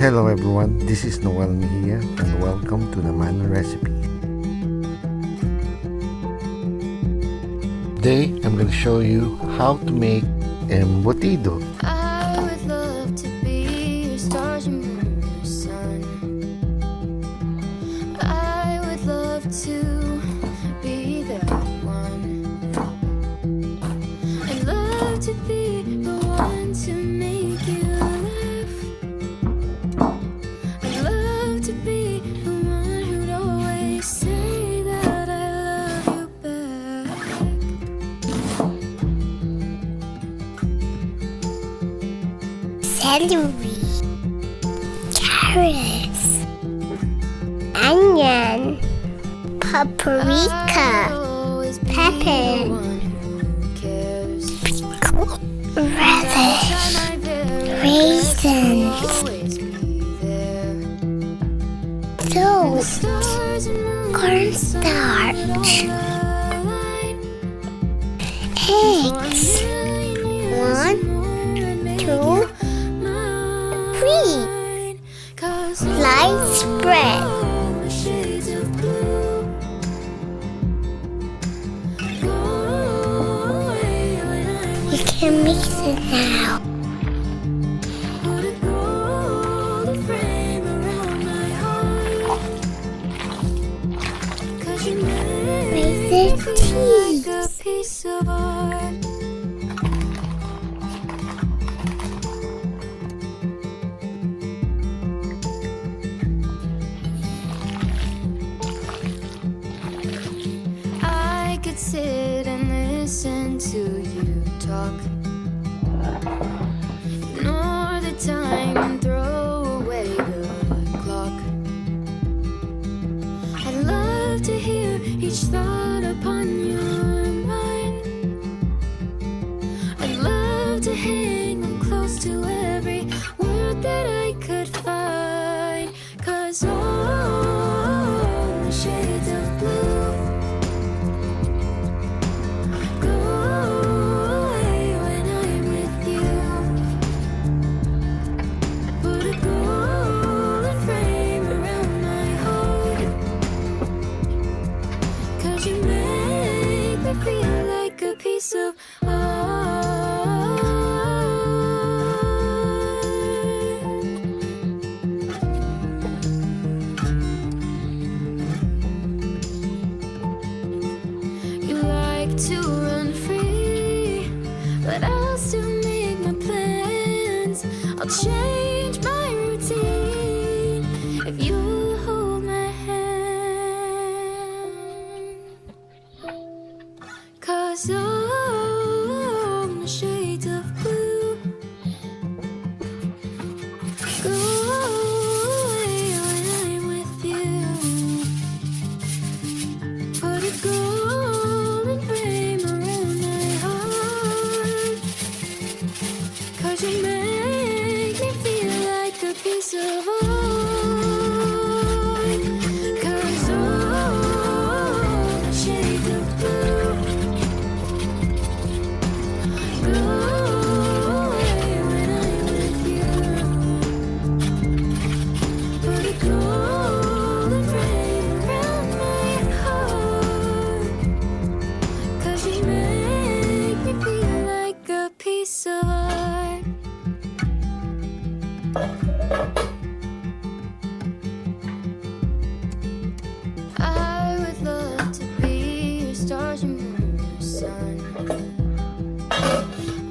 Hello everyone, this is Noel Mejia and welcome to the Man Recipe. Today I'm going to show you how to make embutido. I would love to be your stars and moon, your sun. I would love to be that one. I'd love to be the one to make you laugh. I'd love to be the one who'd always say that I love you back. Celery, carrots, onion, paprika, pepper, radish, raisins, toast, cornstarch, eggs, 1, 2, 3, sliced bread, you can mix it now. Raise the cheese. I could sit and listen to you talk, ignore the time and throw away the clock. I'd love to hear each thought upon your mind. I'd love to hang on close to every word that I could find, 'cause all the shades of blue go away when I'm with you. Put a golden frame around my heart, 'cause you make me feel like a piece of art. You like to run free, but I'll still make my plans. I'll change my routine if you hold my hand. 'Cause all the shades of blue go away when I'm with you. Put a golden frame around my heart, 'cause you make me feel like a piece of art. 'Cause all the shades of blue go away when I'm with you. Put a golden frame around my heart, 'cause you make me feel like a piece of art. I would love to be your stars and moon, your sun.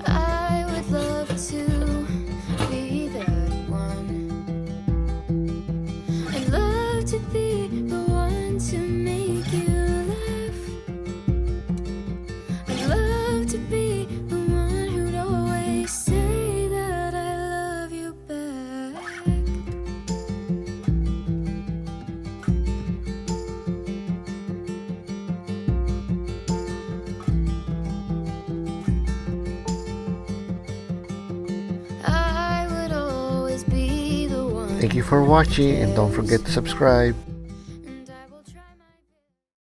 I would love to be that one. I'd love to be the one to make you laugh. I'd love to be the one who'd always say that I love you back. I would always be the one. Thank you for watching and don't forget to subscribe.